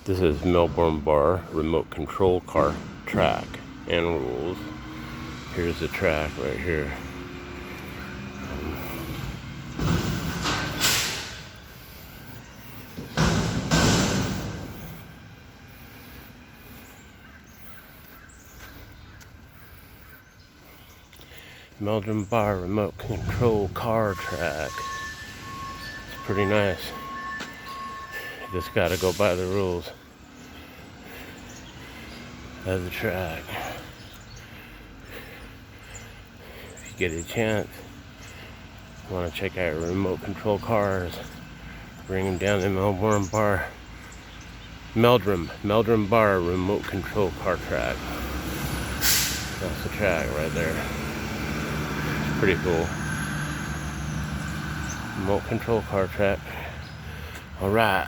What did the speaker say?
This is meldrum bar remote control car track and rules. Here's the track right here. Meldrum bar remote control car track. It's pretty nice. You just gotta go by the rules of the track. If you get a chance, you want to check out remote control cars, bring them down to meldrum bar remote control car track. That's the track right there. It's pretty cool. Remote control car track. All right.